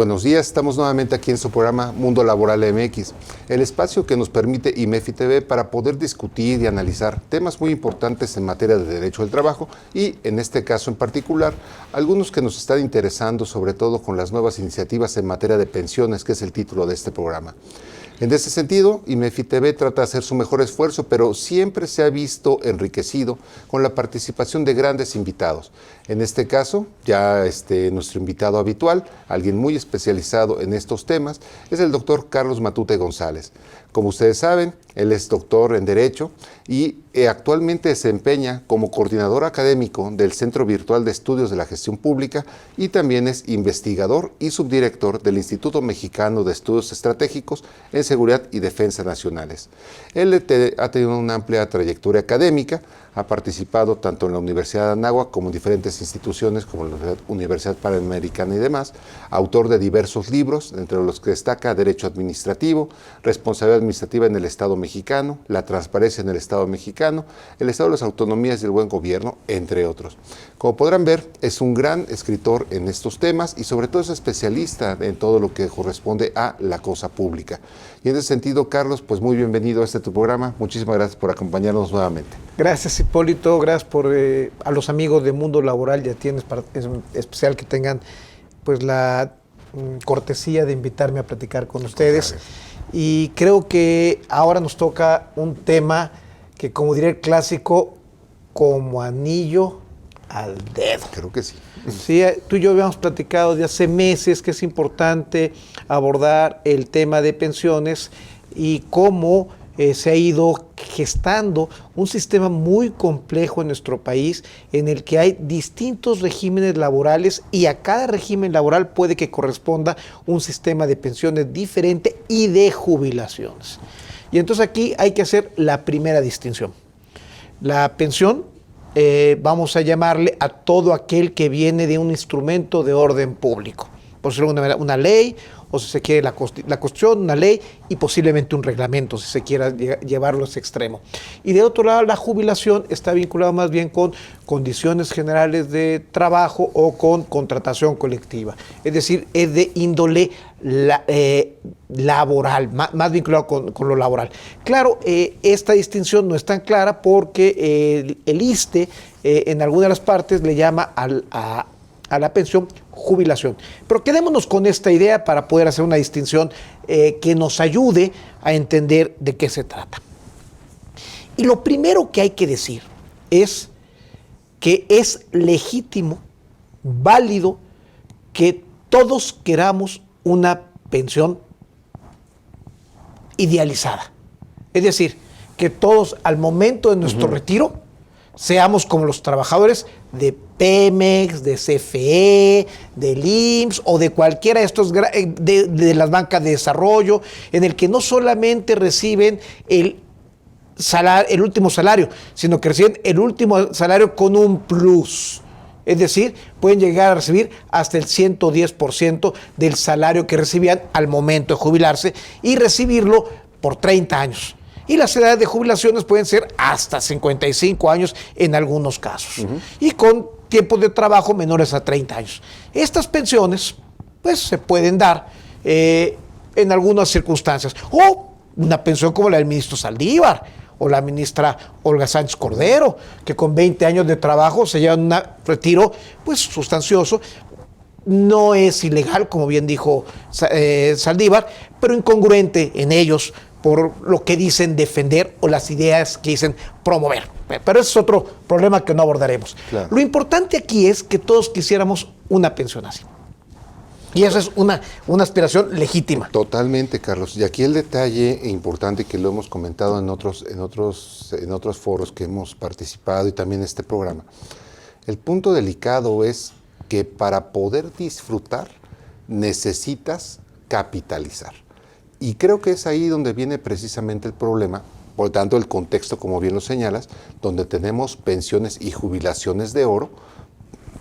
buenos días. Estamos nuevamente aquí en su programa Mundo Laboral MX, el espacio que nos permite IMEFI TV para poder discutir y analizar temas muy importantes en materia de derecho del trabajo y, en este caso en particular, algunos que nos están interesando, sobre todo con las nuevas iniciativas en materia de pensiones, que es el título de este programa. En ese sentido, IMEFI TV trata de hacer su mejor esfuerzo, pero siempre se ha visto enriquecido con la participación de grandes invitados. En este caso, ya nuestro invitado habitual, alguien muy especializado en estos temas, es el doctor Carlos Matute González. Como ustedes saben, él es doctor en Derecho y actualmente desempeña como coordinador académico del Centro Virtual de Estudios de la Gestión Pública y también es investigador y subdirector del Instituto Mexicano de Estudios Estratégicos en Seguridad y Defensa Nacionales. Él ha tenido una amplia trayectoria académica, ha participado tanto en la Universidad de Anáhuac como en diferentes instituciones como la Universidad Panamericana y demás, autor de diversos libros, entre los que destaca Derecho Administrativo, Responsabilidad Administrativa en el Estado Mexicano, La Transparencia en el Estado Mexicano, El Estado de las Autonomías y el Buen Gobierno, entre otros. Como podrán ver, es un gran escritor en estos temas y sobre todo es especialista en todo lo que corresponde a la cosa pública. Y en ese sentido, Carlos, pues muy bienvenido a tu programa. Muchísimas gracias por acompañarnos nuevamente. Gracias, Hipólito. Gracias a los amigos de Mundo Laboral. Ya tienes, es especial que tengan pues la cortesía de invitarme a platicar con ustedes. Y creo que ahora nos toca un tema que, como diría el clásico, como anillo al dedo. Creo que sí. Sí, tú y yo habíamos platicado de hace meses que es importante abordar el tema de pensiones y cómo se ha ido gestando un sistema muy complejo en nuestro país en el que hay distintos regímenes laborales y a cada régimen laboral puede que corresponda un sistema de pensiones diferente y de jubilaciones. Y entonces aquí hay que hacer la primera distinción. La pensión, vamos a llamarle a todo aquel que viene de un instrumento de orden público, por decirlo de una ley, o si se quiere la Constitución, una ley y posiblemente un reglamento, si se quiera llevarlo a ese extremo. Y de otro lado, la jubilación está vinculada más bien con condiciones generales de trabajo o con contratación colectiva. Es decir, es de índole laboral, más vinculado con lo laboral. Claro, esta distinción no es tan clara porque el ISSSTE en algunas de las partes le llama a la pensión jubilación. Pero quedémonos con esta idea para poder hacer una distinción que nos ayude a entender de qué se trata. Y lo primero que hay que decir es que es legítimo, válido, que todos queramos una pensión idealizada. Es decir, que todos al momento de nuestro retiro seamos como los trabajadores de Pemex, de CFE, del IMSS o de cualquiera de estos de las bancas de desarrollo, en el que no solamente reciben el último salario, sino que reciben el último salario con un plus. Es decir, pueden llegar a recibir hasta el 110% del salario que recibían al momento de jubilarse y recibirlo por 30 años. Y las edades de jubilaciones pueden ser hasta 55 años en algunos casos. Y con tiempos de trabajo menores a 30 años. Estas pensiones, pues, se pueden dar en algunas circunstancias. O una pensión como la del ministro Saldívar o la ministra Olga Sánchez Cordero, que con 20 años de trabajo se llevan un retiro, pues, sustancioso. No es ilegal, como bien dijo Saldívar, pero incongruente en ellos por lo que dicen defender o las ideas que dicen promover. Pero ese es otro problema que no abordaremos. Claro. Lo importante aquí es que todos quisiéramos una pensión así. Y esa es una aspiración legítima. Totalmente, Carlos. Y aquí el detalle importante que lo hemos comentado en otros foros que hemos participado y también en este programa. El punto delicado es que para poder disfrutar necesitas capitalizar. Y creo que es ahí donde viene precisamente el problema, por tanto el contexto, como bien lo señalas, donde tenemos pensiones y jubilaciones de oro,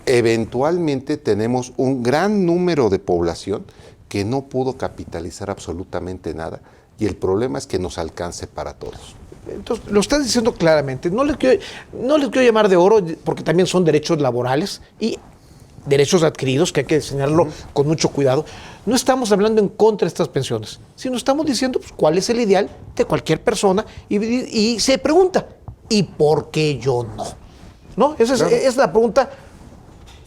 eventualmente tenemos un gran número de población que no pudo capitalizar absolutamente nada y el problema es que nos alcance para todos. Entonces, lo estás diciendo claramente, no les quiero llamar de oro porque también son derechos laborales y derechos adquiridos, que hay que diseñarlo con mucho cuidado. No estamos hablando en contra de estas pensiones, sino estamos diciendo pues, cuál es el ideal de cualquier persona y se pregunta, ¿y por qué yo no? ¿No? Esa es la pregunta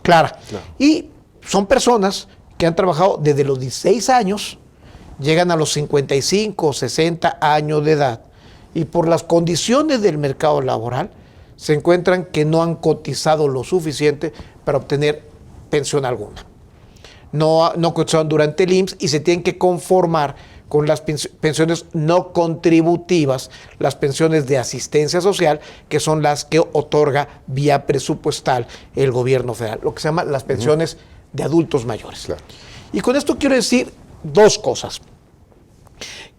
clara. Y son personas que han trabajado desde los 16 años, llegan a los 55 o 60 años de edad y por las condiciones del mercado laboral se encuentran que no han cotizado lo suficiente para obtener pensión alguna. No cotizaron durante el IMSS y se tienen que conformar con las pensiones no contributivas, las pensiones de asistencia social, que son las que otorga vía presupuestal el gobierno federal, lo que se llama las pensiones de adultos mayores. Claro. Y con esto quiero decir dos cosas.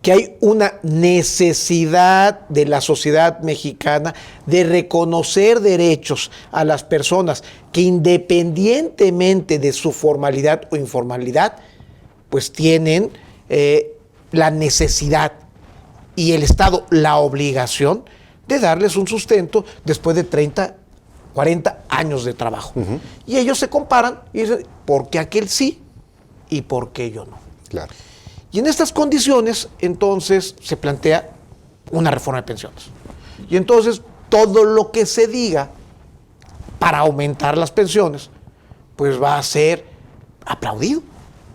Que hay una necesidad de la sociedad mexicana de reconocer derechos a las personas que independientemente de su formalidad o informalidad, pues tienen la necesidad y el Estado la obligación de darles un sustento después de 30, 40 años de trabajo. Y ellos se comparan y dicen, ¿por qué aquel sí y por qué yo no? Claro. Y en estas condiciones, entonces, se plantea una reforma de pensiones. Y entonces, todo lo que se diga para aumentar las pensiones, pues va a ser aplaudido.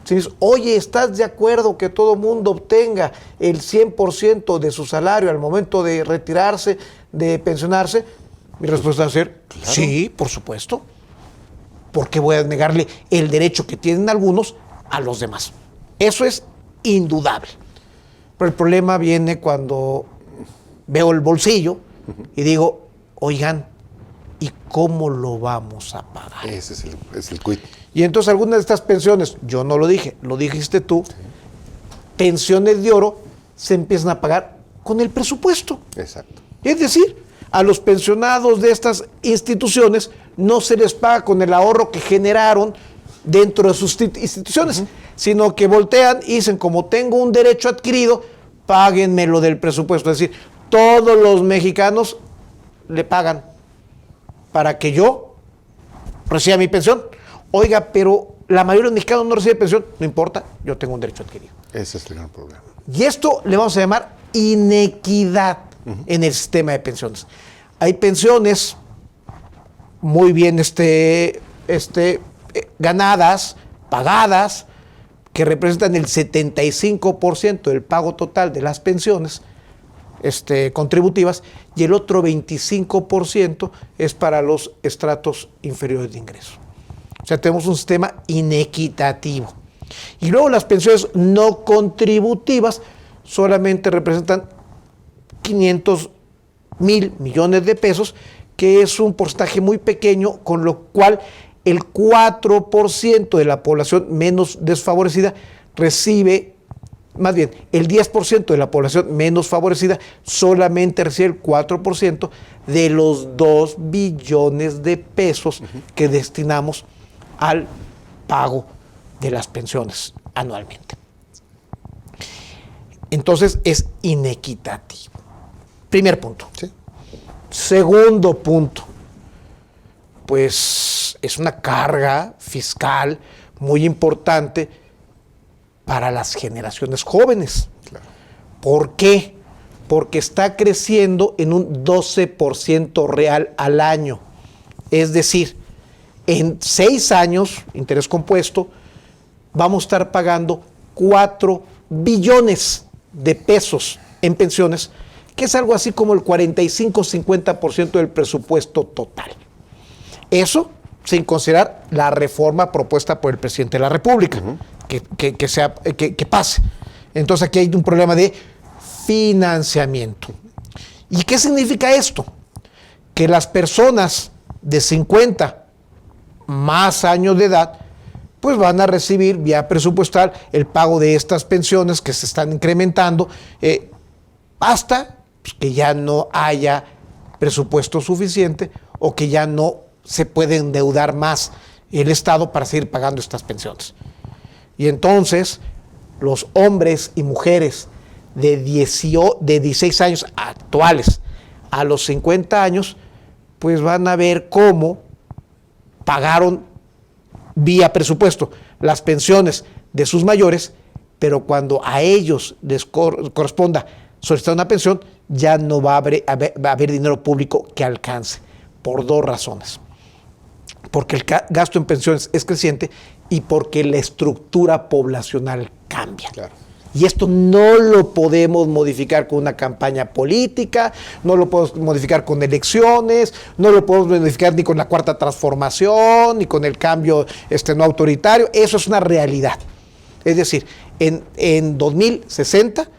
Si dices, oye, ¿estás de acuerdo que todo mundo obtenga el 100% de su salario al momento de retirarse, de pensionarse? Mi respuesta va a ser, claro. Sí, por supuesto. ¿Por qué voy a negarle el derecho que tienen algunos a los demás? Eso es indudable. Pero el problema viene cuando veo el bolsillo y digo, oigan, ¿y cómo lo vamos a pagar? Ese es el quid. Y entonces algunas de estas pensiones, yo no lo dije, lo dijiste tú, pensiones de oro se empiezan a pagar con el presupuesto. Exacto. Es decir, a los pensionados de estas instituciones no se les paga con el ahorro que generaron dentro de sus instituciones, sino que voltean y dicen, como tengo un derecho adquirido, páguenme lo del presupuesto. Es decir, todos los mexicanos le pagan para que yo reciba mi pensión. Oiga, pero la mayoría de los mexicanos no recibe pensión. No importa, yo tengo un derecho adquirido. Ese es el gran problema. Y esto le vamos a llamar inequidad en el sistema de pensiones. Hay pensiones muy bien ganadas, pagadas, que representan el 75% del pago total de las pensiones contributivas, y el otro 25% es para los estratos inferiores de ingreso. O sea, tenemos un sistema inequitativo. Y luego las pensiones no contributivas solamente representan 500,000 millones de pesos, que es un porcentaje muy pequeño, con lo cual el 4% de la población menos desfavorecida recibe, más bien, el 10% de la población menos favorecida solamente recibe el 4% de los 2 billones de pesos que destinamos al pago de las pensiones anualmente. Entonces es inequitativo. Primer punto. Sí. Segundo punto, pues es una carga fiscal muy importante para las generaciones jóvenes. Claro. ¿Por qué? Porque está creciendo en un 12% real al año. Es decir, en 6 años, interés compuesto, vamos a estar pagando 4 billones de pesos en pensiones, que es algo así como el 45-50% del presupuesto total. Eso sin considerar la reforma propuesta por el presidente de la República, que pase. Entonces aquí hay un problema de financiamiento. ¿Y qué significa esto? Que las personas de 50 más años de edad pues van a recibir vía presupuestal el pago de estas pensiones que se están incrementando hasta que ya no haya presupuesto suficiente o que ya no se puede endeudar más el Estado para seguir pagando estas pensiones. Y entonces los hombres y mujeres de 16 años actuales a los 50 años, pues van a ver cómo pagaron vía presupuesto las pensiones de sus mayores, pero cuando a ellos les corresponda solicitar una pensión, ya no va a haber dinero público que alcance, por dos razones. Porque el gasto en pensiones es creciente y porque la estructura poblacional cambia. Claro. Y esto no lo podemos modificar con una campaña política, no lo podemos modificar con elecciones, no lo podemos modificar ni con la cuarta transformación, ni con el cambio no autoritario. Eso es una realidad. Es decir, en 2060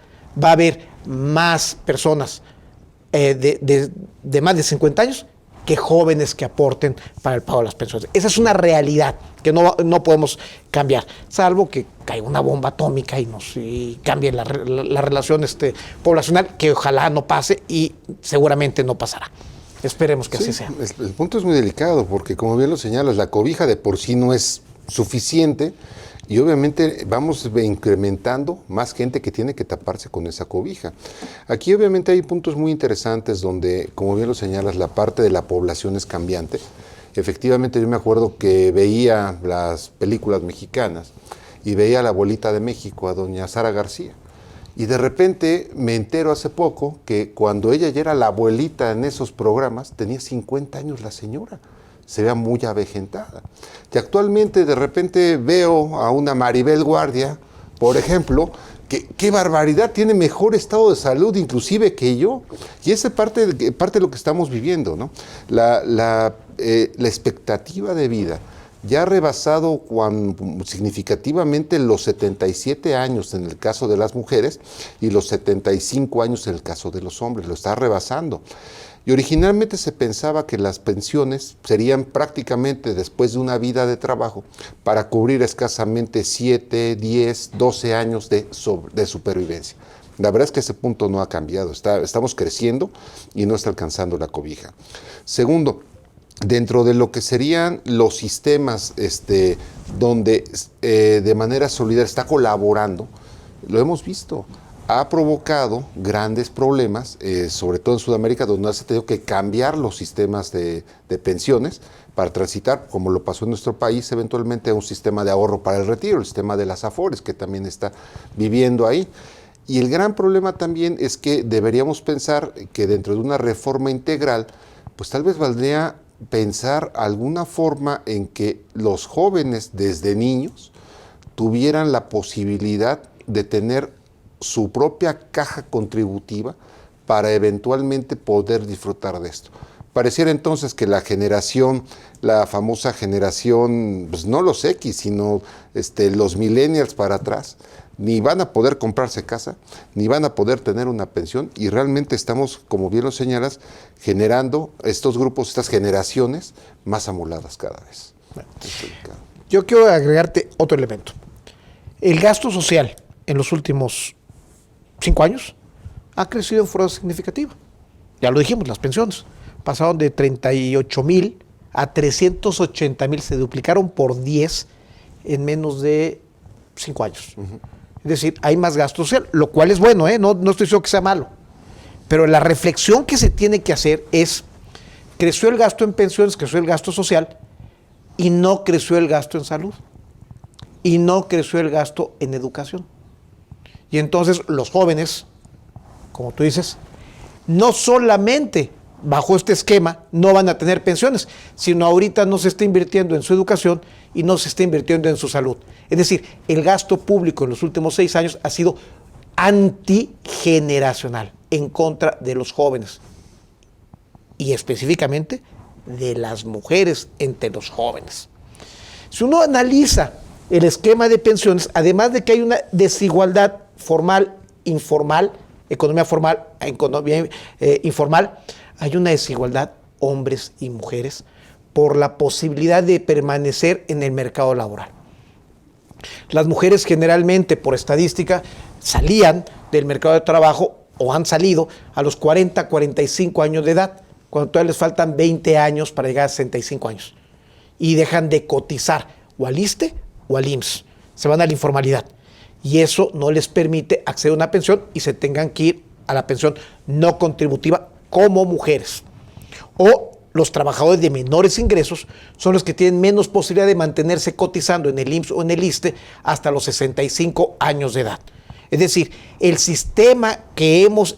va a haber más personas de más de 50 años que jóvenes que aporten para el pago de las pensiones. Esa es una realidad que no podemos cambiar, salvo que caiga una bomba atómica y cambie la relación poblacional, que ojalá no pase y seguramente no pasará. Esperemos que así sea. El punto es muy delicado porque, como bien lo señalas, la cobija de por sí no es suficiente y obviamente vamos incrementando más gente que tiene que taparse con esa cobija. Aquí obviamente hay puntos muy interesantes donde, como bien lo señalas, la parte de la población es cambiante. Efectivamente, yo me acuerdo que veía las películas mexicanas y veía a la abuelita de México, a doña Sara García. Y de repente me entero hace poco que cuando ella ya era la abuelita en esos programas, tenía 50 años la señora. Se vea muy avejentada. Y actualmente de repente veo a una Maribel Guardia, por ejemplo, que qué barbaridad, tiene mejor estado de salud inclusive que yo. Y esa es parte de lo que estamos viviendo, ¿no? La expectativa de vida ya ha rebasado significativamente los 77 años en el caso de las mujeres y los 75 años en el caso de los hombres, lo está rebasando. Y originalmente se pensaba que las pensiones serían prácticamente después de una vida de trabajo para cubrir escasamente 7, 10, 12 años de supervivencia. La verdad es que ese punto no ha cambiado, estamos creciendo y no está alcanzando la cobija. Segundo, dentro de lo que serían los sistemas donde de manera solidaria está colaborando, lo hemos visto. Ha provocado grandes problemas, sobre todo en Sudamérica, donde se ha tenido que cambiar los sistemas de pensiones para transitar, como lo pasó en nuestro país, eventualmente a un sistema de ahorro para el retiro, el sistema de las AFORES, que también está viviendo ahí. Y el gran problema también es que deberíamos pensar que dentro de una reforma integral, pues tal vez valdría pensar alguna forma en que los jóvenes desde niños tuvieran la posibilidad de tener su propia caja contributiva para eventualmente poder disfrutar de esto. Pareciera entonces que la famosa generación, pues no los X, sino los millennials para atrás, ni van a poder comprarse casa, ni van a poder tener una pensión, y realmente estamos, como bien lo señalas, generando estos grupos, estas generaciones más amoladas cada vez. Bueno, yo quiero agregarte otro elemento. El gasto social en los últimos 5 años ha crecido en forma significativa. Ya lo dijimos, las pensiones pasaron de 38,000 a 380,000, se duplicaron por 10 en menos de 5 años. Uh-huh. Es decir, hay más gasto social, lo cual es bueno, no estoy diciendo que sea malo. Pero la reflexión que se tiene que hacer es, creció el gasto en pensiones, creció el gasto social, y no creció el gasto en salud, y no creció el gasto en educación. Y entonces los jóvenes, como tú dices, no solamente bajo este esquema no van a tener pensiones, sino ahorita no se está invirtiendo en su educación y no se está invirtiendo en su salud. Es decir, el gasto público en los últimos 6 años ha sido antigeneracional, en contra de los jóvenes y específicamente de las mujeres entre los jóvenes. Si uno analiza el esquema de pensiones, además de que hay una desigualdad formal, informal, economía formal, economía informal, hay una desigualdad hombres y mujeres por la posibilidad de permanecer en el mercado laboral. Las mujeres generalmente, por estadística, salían del mercado de trabajo o han salido a los 40, 45 años de edad, cuando todavía les faltan 20 años para llegar a 65 años. Y dejan de cotizar o al ISSSTE o al IMSS. Se van a la informalidad. Y eso no les permite acceder a una pensión y se tengan que ir a la pensión no contributiva como mujeres. O los trabajadores de menores ingresos son los que tienen menos posibilidad de mantenerse cotizando en el IMSS o en el ISSSTE hasta los 65 años de edad. Es decir, el sistema que hemos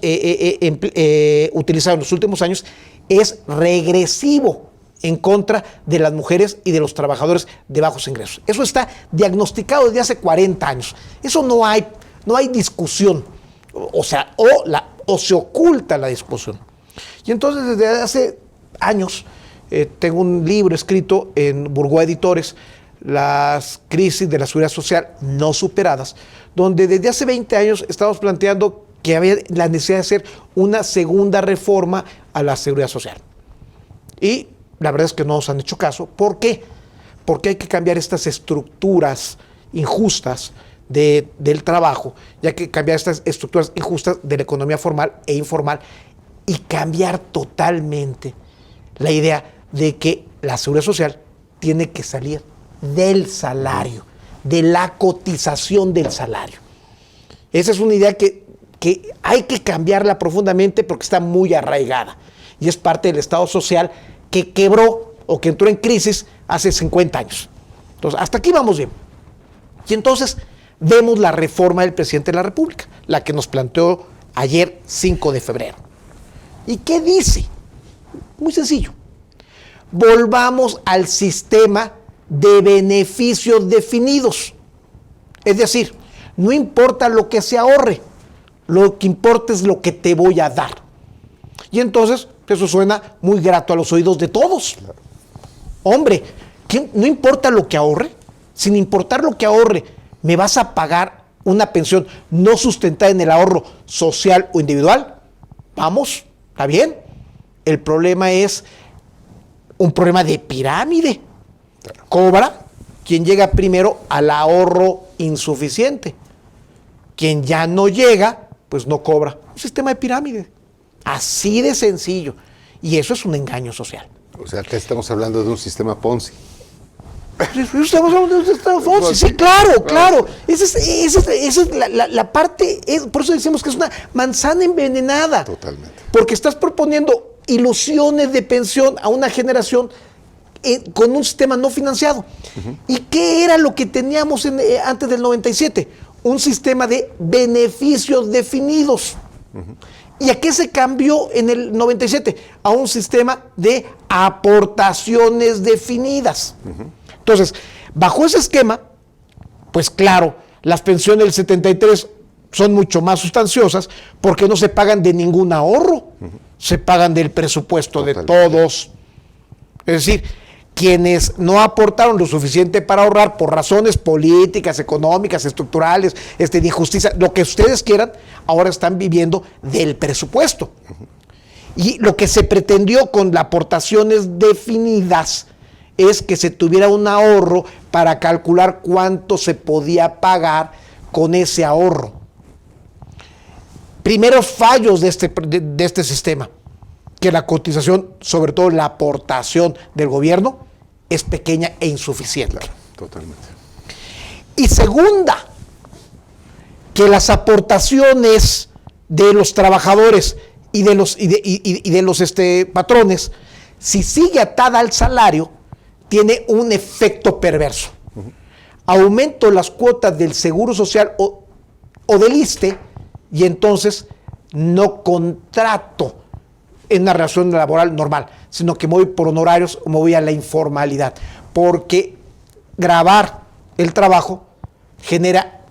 utilizado en los últimos años es regresivo en contra de las mujeres y de los trabajadores de bajos ingresos. Eso está diagnosticado desde hace 40 años. Eso no hay discusión. O se oculta la discusión. Y entonces desde hace años tengo un libro escrito en Burgoa Editores, Las crisis de la seguridad social no superadas, donde desde hace 20 años estamos planteando que había la necesidad de hacer una segunda reforma a la seguridad social. Y la verdad es que no nos han hecho caso. ¿Por qué? Porque hay que cambiar estas estructuras injustas del trabajo, y hay que cambiar estas estructuras injustas de la economía formal e informal y cambiar totalmente la idea de que la seguridad social tiene que salir del salario, de la cotización del salario. Esa es una idea que hay que cambiarla profundamente porque está muy arraigada y es parte del Estado social que quebró o que entró en crisis hace 50 años. Entonces, hasta aquí vamos bien. Y entonces vemos la reforma del presidente de la República, la que nos planteó ayer 5 de febrero. ¿Y qué dice? Muy sencillo. Volvamos al sistema de beneficios definidos. Es decir, no importa lo que se ahorre, lo que importa es lo que te voy a dar. Y entonces, eso suena muy grato a los oídos de todos. Hombre, no importa lo que ahorre, sin importar lo que ahorre, ¿me vas a pagar una pensión no sustentada en el ahorro social o individual? Vamos, está bien. El problema es un problema de pirámide. Cobra quien llega primero al ahorro insuficiente. Quien ya no llega, pues no cobra. Un sistema de pirámide. Así de sencillo. Y eso es un engaño social. O sea, acá estamos hablando de un sistema Ponzi. Estamos hablando de un sistema Ponzi. Sí, claro. Esa es la parte, por eso decimos que es una manzana envenenada. Totalmente. Porque estás proponiendo ilusiones de pensión a una generación con un sistema no financiado. Uh-huh. ¿Y qué era lo que teníamos antes del 97? Un sistema de beneficios definidos. Uh-huh. ¿Y a qué se cambió en el 97? A un sistema de aportaciones definidas. Uh-huh. Entonces, bajo ese esquema, pues claro, las pensiones del 73 son mucho más sustanciosas porque no se pagan de ningún ahorro, uh-huh. Se pagan del presupuesto Totalmente. De todos. Es decir, quienes no aportaron lo suficiente para ahorrar por razones políticas, económicas, estructurales, de injusticia, lo que ustedes quieran, ahora están viviendo del presupuesto. Uh-huh. Y lo que se pretendió con las aportaciones definidas es que se tuviera un ahorro para calcular cuánto se podía pagar con ese ahorro. Primeros fallos de este sistema, que la cotización, sobre todo la aportación del gobierno, es pequeña e insuficiente. Claro, totalmente. Y segunda, que las aportaciones de los trabajadores y de los patrones, si sigue atada al salario, tiene un efecto perverso. Uh-huh. Aumento las cuotas del Seguro Social o del ISSSTE y entonces no contrato en una relación laboral normal, sino que me voy por honorarios o me voy a la informalidad, porque gravar el trabajo genera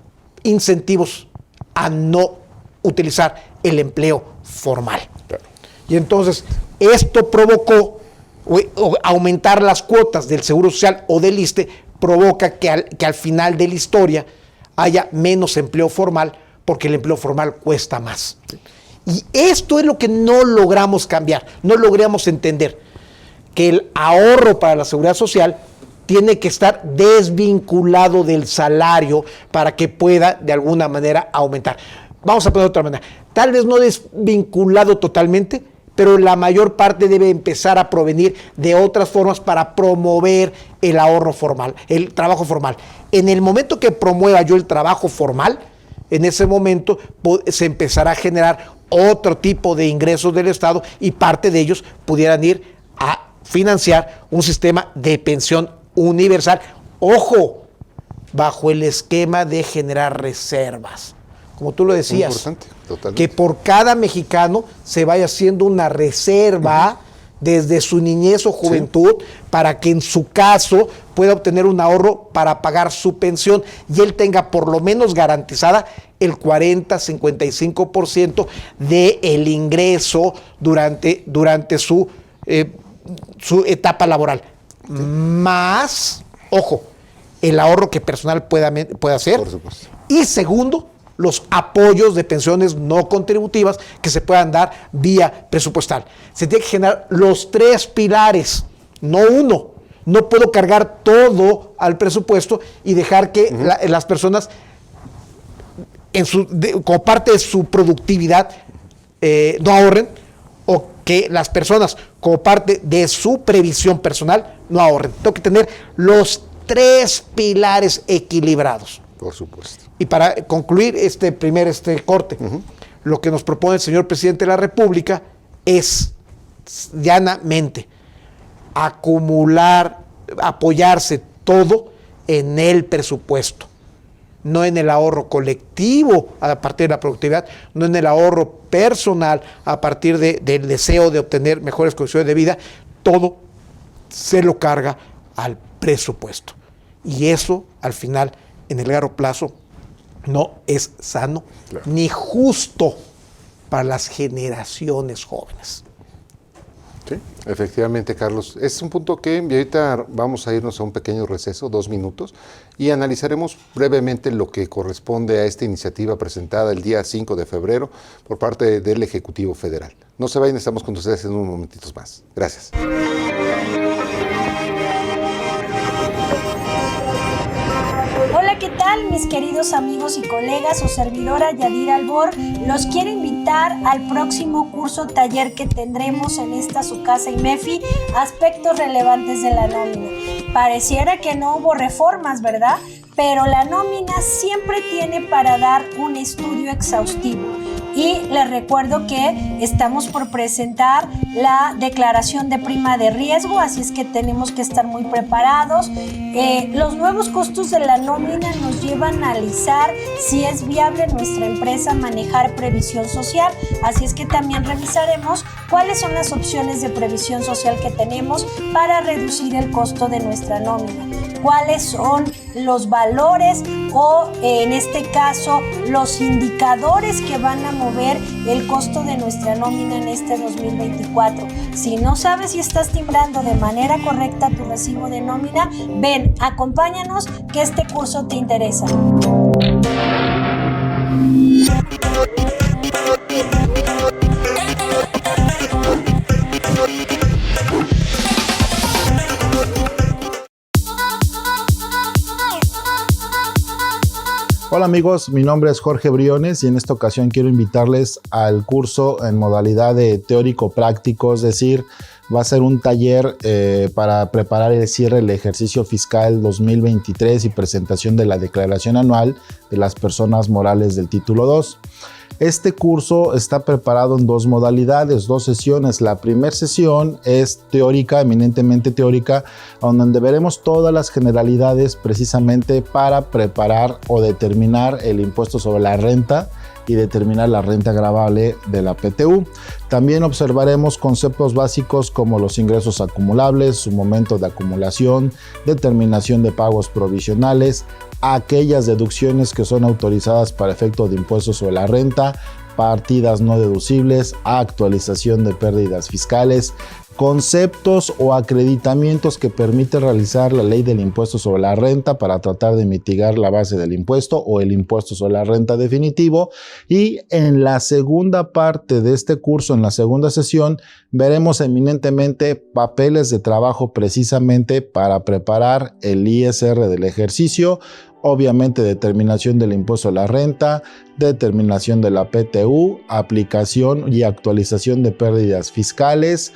incentivos a no utilizar el empleo formal. Claro. Y entonces esto provocó o aumentar las cuotas del Seguro Social o del ISSSTE provoca que al final de la historia haya menos empleo formal porque el empleo formal cuesta más. Y esto es lo que no logramos cambiar, no logramos entender, que el ahorro para la seguridad social tiene que estar desvinculado del salario para que pueda de alguna manera aumentar. Vamos a poner de otra manera, tal vez no desvinculado totalmente, pero la mayor parte debe empezar a provenir de otras formas para promover el ahorro formal, el trabajo formal. En el momento que promueva yo el trabajo formal, en ese momento se empezará a generar otro tipo de ingresos del Estado y parte de ellos pudieran ir a financiar un sistema de pensión universal. Ojo, bajo el esquema de generar reservas. Como tú lo decías, importante, totalmente. Que por cada mexicano se vaya haciendo una reserva desde su niñez o juventud, para que en su caso pueda obtener un ahorro para pagar su pensión y él tenga por lo menos garantizada el 40-55% del ingreso durante su etapa laboral. Más, ojo, el ahorro que personal pueda hacer. Por supuesto. Y segundo, los apoyos de pensiones no contributivas que se puedan dar vía presupuestal. Se tiene que generar los 3 pilares, no uno. No puedo cargar todo al presupuesto y dejar que las personas, como parte de su productividad, no ahorren, o que las personas, como parte de su previsión personal, no ahorren. Tengo que tener los 3 pilares equilibrados. Por supuesto. Y para concluir este corte, lo que nos propone el señor presidente de la República es llanamente apoyarse todo en el presupuesto, no en el ahorro colectivo a partir de la productividad, no en el ahorro personal a partir del deseo de obtener mejores condiciones de vida. Todo se lo carga al presupuesto. Y eso, al final, en el largo plazo, no es sano, claro, ni justo para las generaciones jóvenes. Sí, efectivamente, Carlos. Es un punto que ahorita vamos a irnos a un pequeño receso, 2 minutos, y analizaremos brevemente lo que corresponde a esta iniciativa presentada el día 5 de febrero por parte del Ejecutivo Federal. No se vayan, estamos con ustedes en unos momentitos más. Gracias. Hola, ¿qué tal, mis queridos amigos y colegas? Su servidora Yadira Albor los quiere invitar al próximo curso taller que tendremos en esta su casa IMEFI, aspectos relevantes de la nómina. Pareciera que no hubo reformas, ¿verdad? Pero la nómina siempre tiene para dar un estudio exhaustivo. Y les recuerdo que estamos por presentar la declaración de prima de riesgo, así es que tenemos que estar muy preparados. Los nuevos costos de la nómina nos llevan a analizar si es viable nuestra empresa manejar previsión social, así es que también revisaremos cuáles son las opciones de previsión social que tenemos para reducir el costo de nuestra nómina, cuáles son los valores o en este caso los indicadores que van a mover el costo de nuestra nómina en este 2024. Si no sabes si estás timbrando de manera correcta tu recibo de nómina, ven, acompáñanos que este curso te interesa. Hola amigos, mi nombre es Jorge Briones y en esta ocasión quiero invitarles al curso en modalidad de teórico-práctico, es decir, va a ser un taller para preparar el cierre del ejercicio fiscal 2023 y presentación de la declaración anual de las personas morales del título 2. Este curso está preparado en 2 modalidades, 2 sesiones. La primera sesión es teórica, eminentemente teórica, donde veremos todas las generalidades precisamente para preparar o determinar el impuesto sobre la renta y determinar la renta gravable de la PTU. También observaremos conceptos básicos como los ingresos acumulables, su momento de acumulación, determinación de pagos provisionales, aquellas deducciones que son autorizadas para efecto de impuestos sobre la renta, partidas no deducibles, actualización de pérdidas fiscales, conceptos o acreditamientos que permite realizar la ley del impuesto sobre la renta para tratar de mitigar la base del impuesto o el impuesto sobre la renta definitivo. Y en la segunda parte de este curso, en la segunda sesión, veremos eminentemente papeles de trabajo precisamente para preparar el ISR del ejercicio, obviamente determinación del impuesto a la renta, determinación de la PTU, aplicación y actualización de pérdidas fiscales,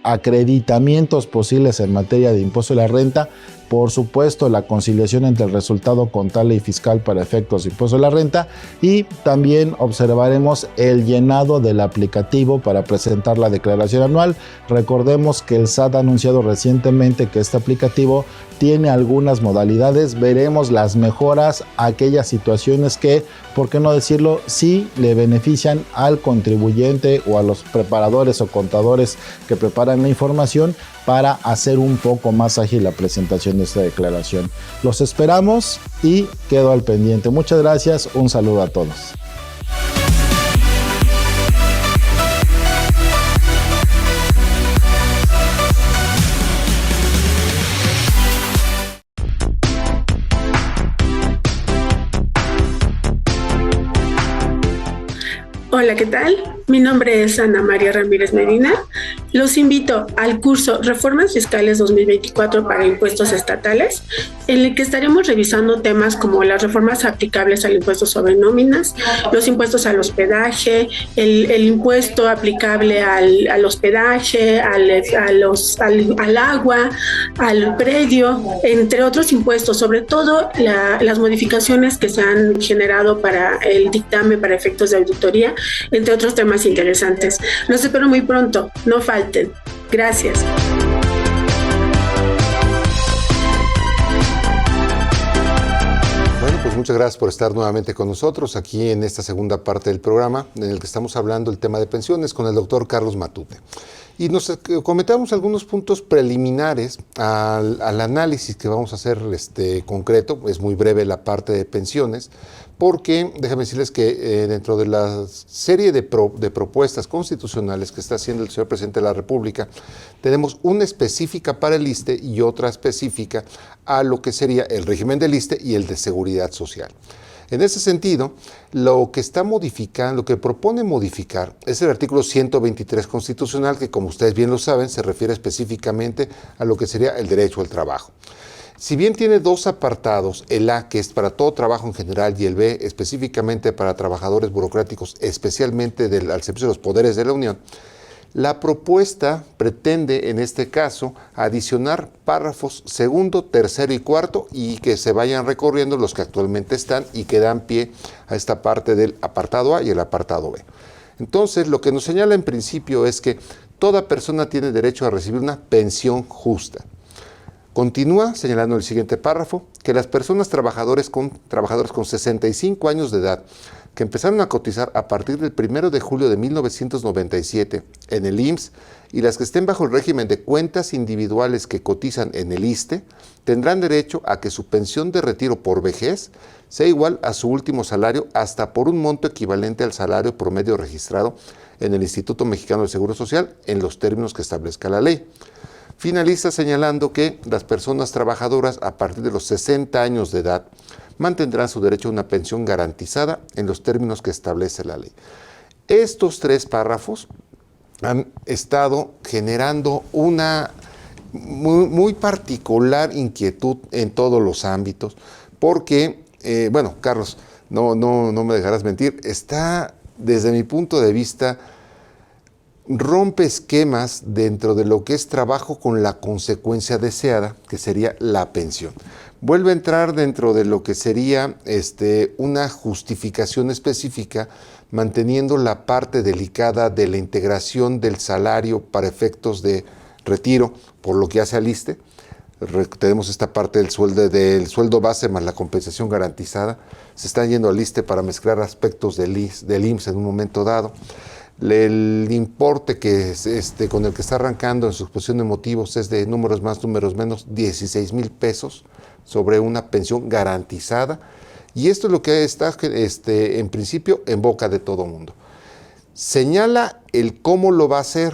acreditamientos posibles en materia de impuesto a la renta por supuesto la conciliación entre el resultado contable y fiscal para efectos de impuesto de la renta, y también observaremos el llenado del aplicativo para presentar la declaración anual. Recordemos que el SAT ha anunciado recientemente que este aplicativo tiene algunas modalidades. Veremos las mejoras a aquellas situaciones que, por qué no decirlo, sí le benefician al contribuyente o a los preparadores o contadores que preparan la información para hacer un poco más ágil la presentación de esta declaración. Los esperamos y quedo al pendiente. Muchas gracias, un saludo a todos. Hola, ¿qué tal? Mi nombre es Ana María Ramírez Medina. Los invito al curso Reformas Fiscales 2024 para Impuestos Estatales, en el que estaremos revisando temas como las reformas aplicables al impuesto sobre nóminas, los impuestos al hospedaje, el impuesto aplicable al hospedaje, al agua, al predio, entre otros impuestos, sobre todo las modificaciones que se han generado para el dictamen para efectos de auditoría, entre otros temas interesantes. Los espero muy pronto, no falten. Gracias. Bueno, pues muchas gracias por estar nuevamente con nosotros aquí en esta segunda parte del programa en el que estamos hablando del tema de pensiones con el doctor Carlos Matute. Y nos comentamos algunos puntos preliminares al análisis que vamos a hacer concreto. Es muy breve la parte de pensiones, porque déjame decirles que dentro de la serie de propuestas constitucionales que está haciendo el señor presidente de la República, tenemos una específica para el ISSSTE y otra específica a lo que sería el régimen del ISSSTE y el de seguridad social. En ese sentido, lo que está modificando, lo que propone modificar es el artículo 123 constitucional, que como ustedes bien lo saben, se refiere específicamente a lo que sería el derecho al trabajo. Si bien tiene dos apartados, el A, que es para todo trabajo en general, y el B, específicamente para trabajadores burocráticos, especialmente al servicio de los poderes de la Unión, la propuesta pretende, en este caso, adicionar párrafos segundo, tercero y cuarto y que se vayan recorriendo los que actualmente están y que dan pie a esta parte del apartado A y el apartado B. Entonces, lo que nos señala en principio es que toda persona tiene derecho a recibir una pensión justa. Continúa señalando en el siguiente párrafo que las personas trabajadores con 65 años de edad que empezaron a cotizar a partir del 1 de julio de 1997 en el IMSS y las que estén bajo el régimen de cuentas individuales que cotizan en el ISSSTE tendrán derecho a que su pensión de retiro por vejez sea igual a su último salario hasta por un monto equivalente al salario promedio registrado en el Instituto Mexicano del Seguro Social en los términos que establezca la ley. Finaliza señalando que las personas trabajadoras a partir de los 60 años de edad mantendrán su derecho a una pensión garantizada en los términos que establece la ley. Estos tres párrafos han estado generando una muy particular inquietud en todos los ámbitos, porque, bueno, Carlos, no me dejarás mentir, está, desde mi punto de vista, rompe esquemas dentro de lo que es trabajo con la consecuencia deseada, que sería la pensión. Vuelve a entrar dentro de lo que sería una justificación específica, manteniendo la parte delicada de la integración del salario para efectos de retiro, por lo que hace al ISSSTE. Tenemos esta parte del sueldo base más la compensación garantizada. Se están yendo al ISSSTE para mezclar aspectos del IMSS en un momento dado. El importe con el que está arrancando en su exposición de motivos es de números más, números menos, 16,000 pesos sobre una pensión garantizada. Y esto es lo que está en principio en boca de todo mundo. Señala el cómo lo va a hacer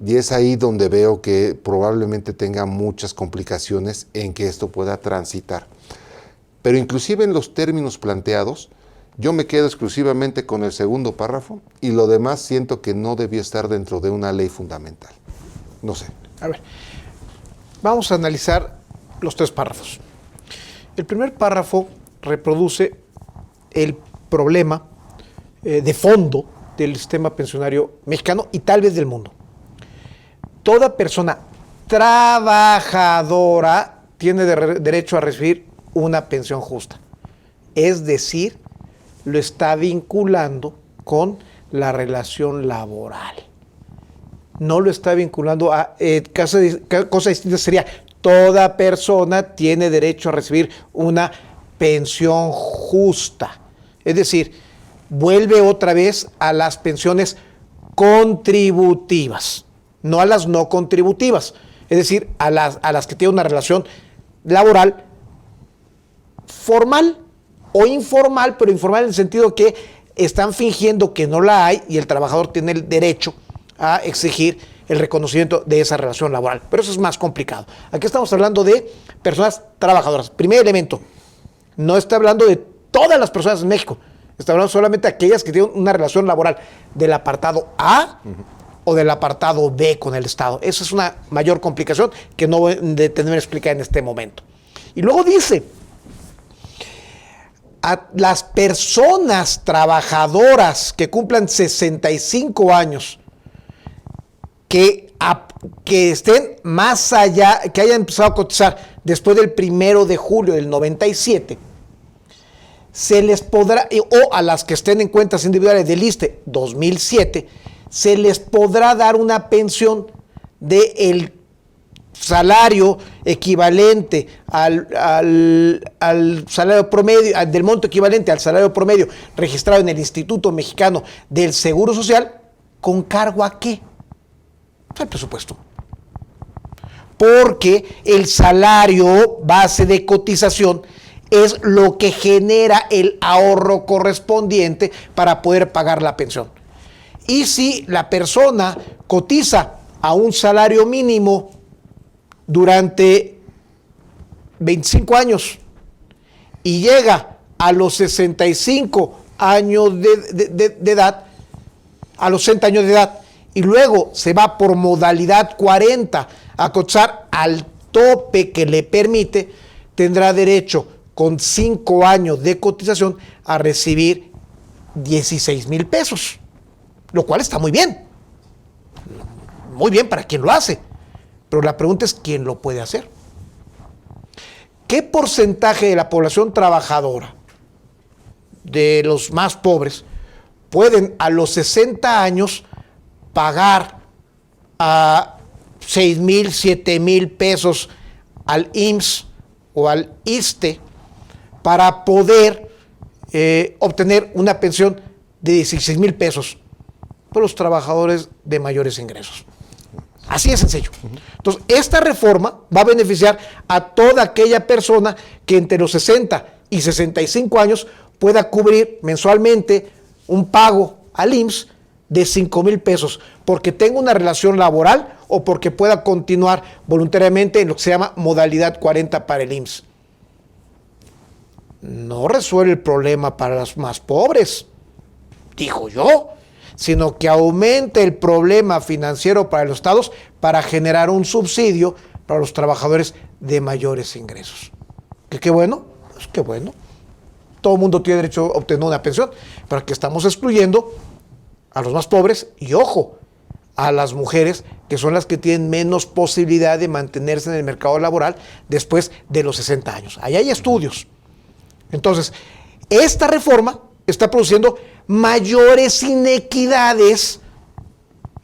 y es ahí donde veo que probablemente tenga muchas complicaciones en que esto pueda transitar. Pero inclusive en los términos planteados, yo me quedo exclusivamente con el segundo párrafo y lo demás siento que no debió estar dentro de una ley fundamental. No sé. A ver, vamos a analizar los tres párrafos. El primer párrafo reproduce el problema de fondo del sistema pensionario mexicano y tal vez del mundo. Toda persona trabajadora tiene derecho a recibir una pensión justa. Es decir, lo está vinculando con la relación laboral. No lo está vinculando a... cosa distinta sería, toda persona tiene derecho a recibir una pensión justa. Es decir, vuelve otra vez a las pensiones contributivas, no a las no contributivas. Es decir, a las que tienen una relación laboral formal o informal, pero informal en el sentido que están fingiendo que no la hay y el trabajador tiene el derecho a exigir el reconocimiento de esa relación laboral. Pero eso es más complicado. Aquí estamos hablando de personas trabajadoras. Primer elemento, no está hablando de todas las personas en México, está hablando solamente de aquellas que tienen una relación laboral del apartado A o del apartado B con el Estado. Esa es una mayor complicación que no voy a detenerme a explicar en este momento. Y luego dice, a las personas trabajadoras que cumplan 65 años, que estén más allá, que hayan empezado a cotizar después del 1 de julio del 97, se les podrá, o a las que estén en cuentas individuales del ISSSTE 2007, se les podrá dar una pensión del salario equivalente al salario promedio, del monto equivalente al salario promedio registrado en el Instituto Mexicano del Seguro Social, ¿con cargo a qué? Al presupuesto. Porque el salario base de cotización es lo que genera el ahorro correspondiente para poder pagar la pensión. Y si la persona cotiza a un salario mínimo durante 25 años y llega a los 65 años de edad, a los 60 años de edad, y luego se va por modalidad 40 a cotizar al tope que le permite, tendrá derecho con 5 años de cotización a recibir 16,000 pesos, lo cual está muy bien para quien lo hace, pero la pregunta es ¿quién lo puede hacer? ¿Qué porcentaje de la población trabajadora, de los más pobres, pueden a los 60 años pagar a 6,000, 7,000 pesos al IMSS o al ISSSTE para poder obtener una pensión de 16,000 pesos por los trabajadores de mayores ingresos? Así de sencillo. Entonces, esta reforma va a beneficiar a toda aquella persona que entre los 60 y 65 años pueda cubrir mensualmente un pago al IMSS de 5,000 pesos, porque tenga una relación laboral o porque pueda continuar voluntariamente en lo que se llama modalidad 40 para el IMSS. No resuelve el problema para los más pobres, digo yo, sino que aumente el problema financiero para los estados para generar un subsidio para los trabajadores de mayores ingresos. ¿Qué bueno? Pues qué bueno. Todo el mundo tiene derecho a obtener una pensión, pero aquí estamos excluyendo a los más pobres y, ojo, a las mujeres, que son las que tienen menos posibilidad de mantenerse en el mercado laboral después de los 60 años. Ahí hay estudios. Entonces, esta reforma está produciendo mayores inequidades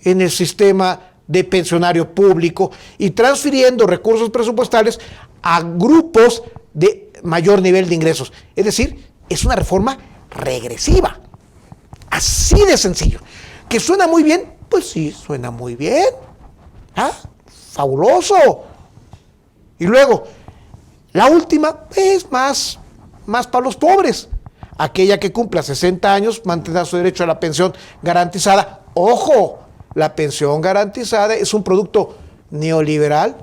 en el sistema de pensionario público y transfiriendo recursos presupuestales a grupos de mayor nivel de ingresos. Es decir, es una reforma regresiva. Así de sencillo. ¿Que suena muy bien? Pues sí, suena muy bien. ¿Ah? Fabuloso. Y luego, la última es más para los pobres. Aquella que cumpla 60 años mantendrá su derecho a la pensión garantizada. ¡Ojo! La pensión garantizada es un producto neoliberal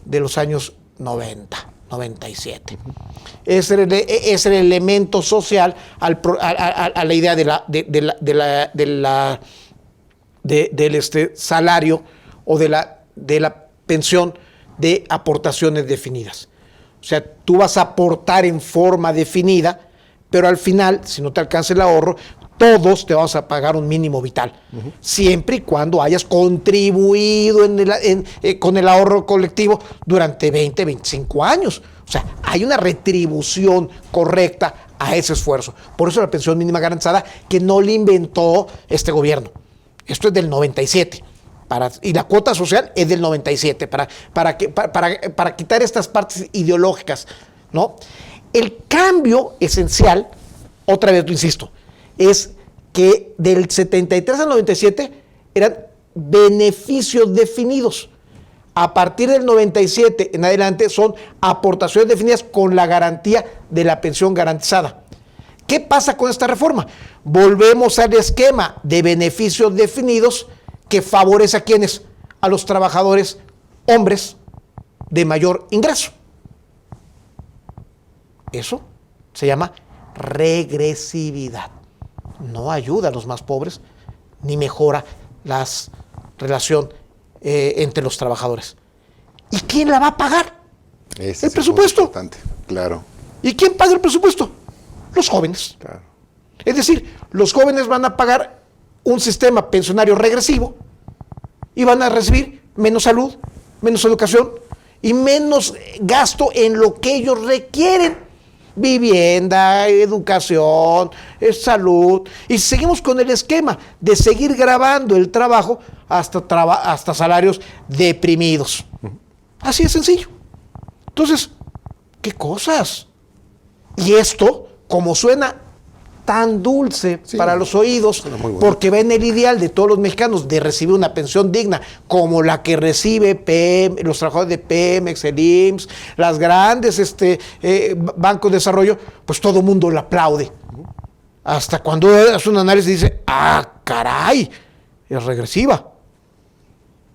de los años 90, 97. Es el elemento social a la idea del salario o de la pensión de aportaciones definidas. O sea, tú vas a aportar en forma definida, pero al final, si no te alcanza el ahorro, todos te vamos a pagar un mínimo vital, siempre y cuando hayas contribuido con el ahorro colectivo durante 20, 25 años. O sea, hay una retribución correcta a ese esfuerzo. Por eso la pensión mínima garantizada, que no la inventó este gobierno. Esto es del 97. Y la cuota social es del 97, para quitar estas partes ideológicas, ¿no? El cambio esencial, otra vez lo insisto, es que del 73 al 97 eran beneficios definidos. A partir del 97 en adelante son aportaciones definidas con la garantía de la pensión garantizada. ¿Qué pasa con esta reforma? Volvemos al esquema de beneficios definidos que favorece a quienes, a los trabajadores hombres de mayor ingreso. Eso se llama regresividad. No ayuda a los más pobres ni mejora la relación entre los trabajadores. ¿Y quién la va a pagar? Ese el es presupuesto. Importante, claro. ¿Y quién paga el presupuesto? Los jóvenes. Claro. Es decir, los jóvenes van a pagar un sistema pensionario regresivo y van a recibir menos salud, menos educación y menos gasto en lo que ellos requieren. Vivienda, educación, salud. Y seguimos con el esquema de seguir grabando el trabajo hasta salarios deprimidos. Así de sencillo. Entonces, ¿qué cosas? Y esto, como suena tan dulce para los oídos, porque ven el ideal de todos los mexicanos de recibir una pensión digna como la que recibe los trabajadores de Pemex, el IMSS, las grandes bancos de desarrollo, pues todo el mundo la aplaude. Hasta cuando hace un análisis y dice, caray, es regresiva.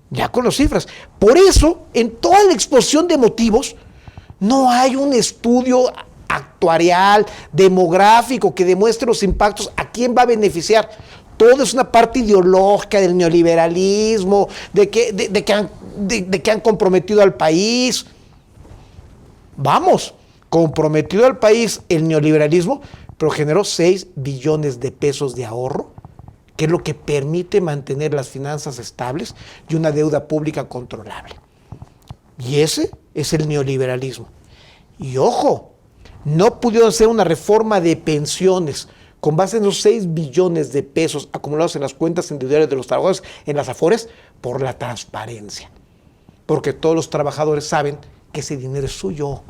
Ya con las cifras. Por eso, en toda la exposición de motivos, no hay un estudio actuarial, demográfico, que demuestre los impactos, a quién va a beneficiar. Todo es una parte ideológica del neoliberalismo, de que han comprometido al país. Vamos, comprometido al país el neoliberalismo, pero generó 6 billones de pesos de ahorro, que es lo que permite mantener las finanzas estables y una deuda pública controlable. Y ese es el neoliberalismo. Y ojo, no pudieron hacer una reforma de pensiones con base en los 6 billones de pesos acumulados en las cuentas individuales de los trabajadores en las Afores por la transparencia. Porque todos los trabajadores saben que ese dinero es suyo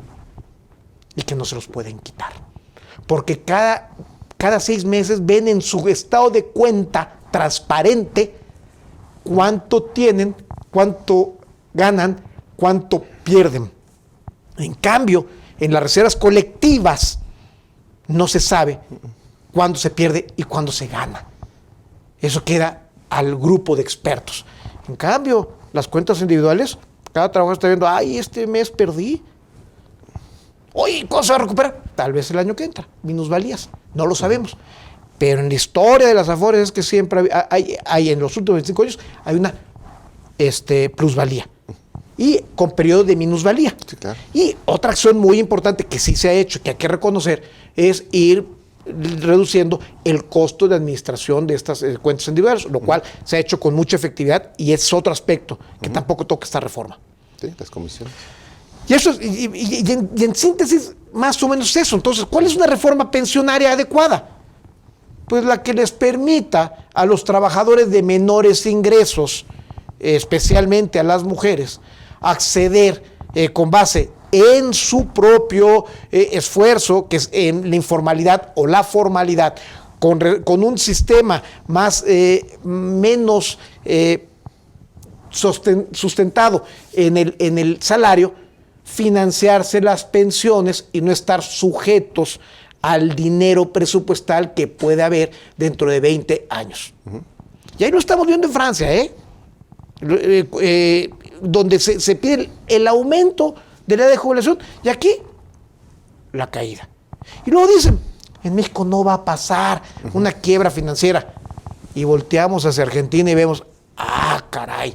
y que no se los pueden quitar. Porque cada 6 meses ven en su estado de cuenta transparente cuánto tienen, cuánto ganan, cuánto pierden. En cambio, en las reservas colectivas no se sabe cuándo se pierde y cuándo se gana. Eso queda al grupo de expertos. En cambio, las cuentas individuales, cada trabajador está viendo, este mes perdí. Oye, ¿cuándo se va a recuperar? Tal vez el año que entra, minusvalías, no lo sabemos. Pero en la historia de las Afores es que siempre hay en los últimos 25 años, hay una plusvalía. Y con periodo de minusvalía. Sí, claro. Y otra acción muy importante que sí se ha hecho, que hay que reconocer, es ir reduciendo el costo de administración de estas cuentas individuales, lo cual se ha hecho con mucha efectividad y es otro aspecto que tampoco toca esta reforma. Sí, las comisiones. Y eso y en síntesis, más o menos eso. Entonces, ¿cuál es una reforma pensionaria adecuada? Pues la que les permita a los trabajadores de menores ingresos, especialmente a las mujeres, acceder con base en su propio esfuerzo, que es en la informalidad o la formalidad, con un sistema menos sustentado en el salario, financiarse las pensiones y no estar sujetos al dinero presupuestal que puede haber dentro de 20 años. Y ahí lo estamos viendo en Francia, donde se pide el aumento de la edad de jubilación y aquí la caída. Y luego dicen, en México no va a pasar una quiebra financiera. Y volteamos hacia Argentina y vemos, caray,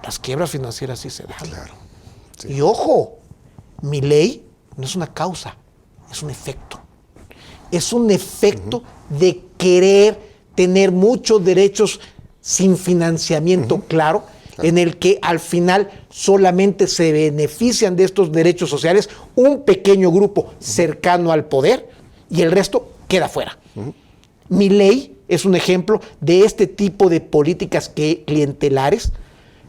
las quiebras financieras sí se dan. Claro. Sí. Y ojo, mi ley no es una causa, es un efecto. Es un efecto de querer tener muchos derechos sin financiamiento claro, en el que al final solamente se benefician de estos derechos sociales un pequeño grupo cercano al poder y el resto queda fuera. Milei es un ejemplo de este tipo de políticas clientelares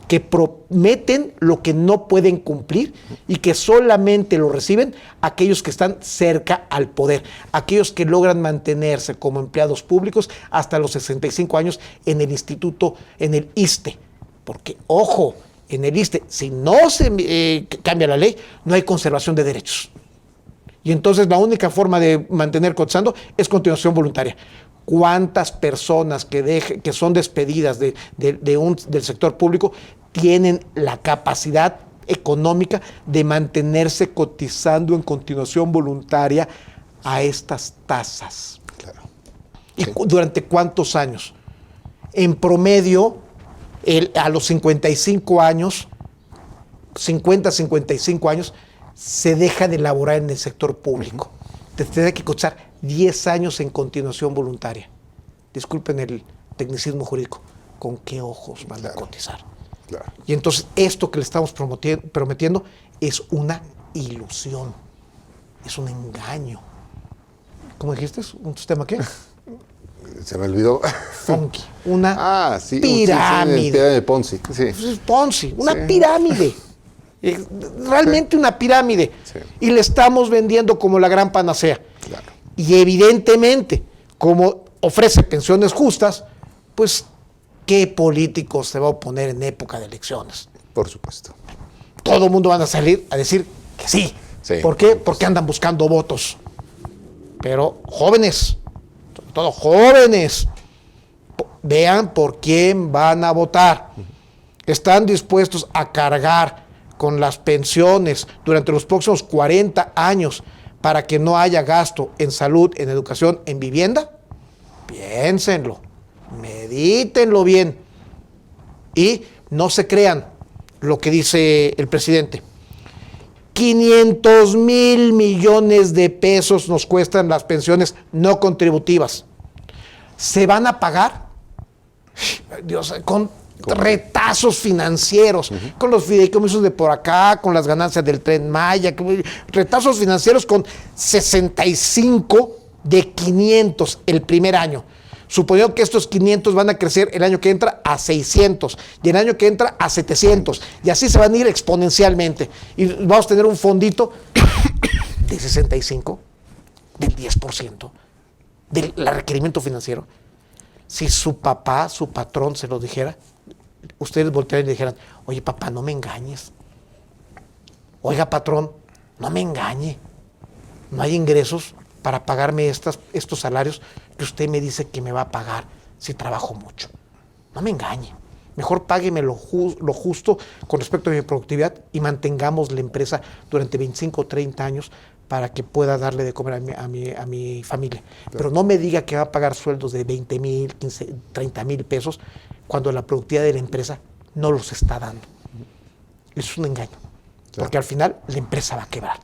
que prometen lo que no pueden cumplir y que solamente lo reciben aquellos que están cerca al poder, aquellos que logran mantenerse como empleados públicos hasta los 65 años en el instituto, en el ISSSTE. Porque, ojo, en el ISSSTE, si no se cambia la ley, no hay conservación de derechos. Y entonces la única forma de mantener cotizando es continuación voluntaria. ¿Cuántas personas que son despedidas del sector público tienen la capacidad económica de mantenerse cotizando en continuación voluntaria a estas tasas? Claro. ¿Y durante cuántos años? En promedio, a los 55 años, 55 años, se deja de laborar en el sector público. Te tendrá que cotizar 10 años en continuación voluntaria. Disculpen el tecnicismo jurídico. ¿Con qué ojos van a cotizar? Claro. Y entonces esto que le estamos prometiendo es una ilusión, es un engaño. ¿Cómo dijiste? ¿Un sistema qué? Se me olvidó. Funky. Una sí, pirámide. Pirámide Ponzi. Sí. Es Ponzi, una pirámide. Realmente una pirámide. Sí. Y le estamos vendiendo como la gran panacea. Claro. Y evidentemente, como ofrece pensiones justas, pues, ¿qué político se va a oponer en época de elecciones? Por supuesto. Todo el mundo van a salir a decir que sí. Sí. ¿Por qué? Porque andan buscando votos. Pero jóvenes, sobre todo jóvenes, vean por quién van a votar. Están dispuestos a cargar con las pensiones durante los próximos 40 años para que no haya gasto en salud, en educación, en vivienda. Piénsenlo, medítenlo bien y no se crean lo que dice el presidente. 500,000 millones de pesos nos cuestan las pensiones no contributivas. ¿Se van a pagar? Dios, con retazos financieros, con los fideicomisos de por acá, con las ganancias del Tren Maya, retazos financieros con 65 de 500 el primer año. Suponiendo que estos 500 van a crecer el año que entra a 600 y el año que entra a 700 y así se van a ir exponencialmente y vamos a tener un fondito de 65, del 10% del requerimiento financiero. Si su papá, su patrón se lo dijera, ustedes voltearían y le dijeran: oye papá, no me engañes, oiga patrón, no me engañe, no hay ingresos para pagarme estos salarios que usted me dice que me va a pagar si trabajo mucho. No me engañe. Mejor págueme lo justo con respecto a mi productividad y mantengamos la empresa durante 25 o 30 años para que pueda darle de comer a mi familia. Claro. Pero no me diga que va a pagar sueldos de 20,000, 15, 30,000 pesos cuando la productividad de la empresa no los está dando. Eso es un engaño. Claro. Porque al final la empresa va a quebrar.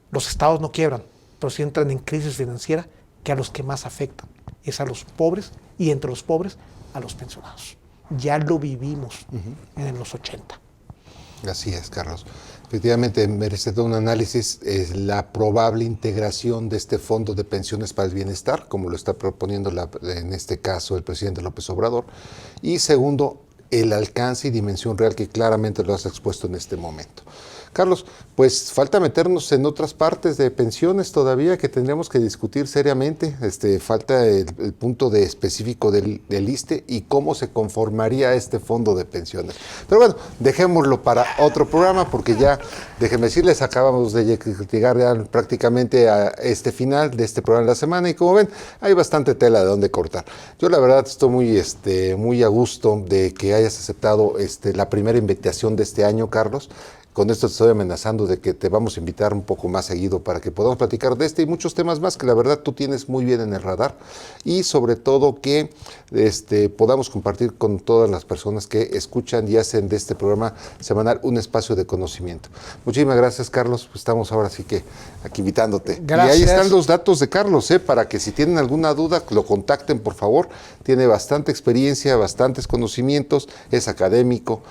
Los estados no quiebran, pero sí entran en crisis financiera, que a los que más afectan es a los pobres y entre los pobres a los pensionados. Ya lo vivimos en los 80. Así es, Carlos. Efectivamente, merece todo un análisis la probable integración de este Fondo de Pensiones para el Bienestar, como lo está proponiendo en este caso el presidente López Obrador. Y segundo, el alcance y dimensión real que claramente lo has expuesto en este momento. Carlos, pues falta meternos en otras partes de pensiones todavía que tendremos que discutir seriamente. Falta el punto específico del ISSSTE y cómo se conformaría este fondo de pensiones. Pero bueno, dejémoslo para otro programa porque ya, déjenme decirles, acabamos de llegar ya prácticamente a este final de este programa de la semana y como ven, hay bastante tela de dónde cortar. Yo la verdad estoy muy a gusto de que hayas aceptado la primera invitación de este año, Carlos. Con esto te estoy amenazando de que te vamos a invitar un poco más seguido para que podamos platicar de este y muchos temas más que la verdad tú tienes muy bien en el radar, y sobre todo que podamos compartir con todas las personas que escuchan y hacen de este programa semanal un espacio de conocimiento. Muchísimas gracias, Carlos. Estamos ahora sí que aquí invitándote. Gracias. Y ahí están los datos de Carlos, para que si tienen alguna duda lo contacten, por favor. Tiene bastante experiencia, bastantes conocimientos, es académico,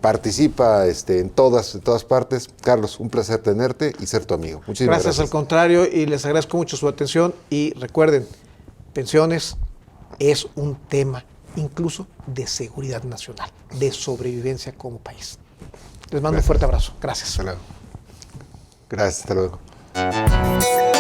participa en todas partes. Carlos, un placer tenerte y ser tu amigo. Muchísimas gracias. Al contrario, y les agradezco mucho su atención, y recuerden, pensiones es un tema incluso de seguridad nacional, de sobrevivencia como país. Les mando un fuerte abrazo. Gracias. Hasta luego. Gracias, hasta luego.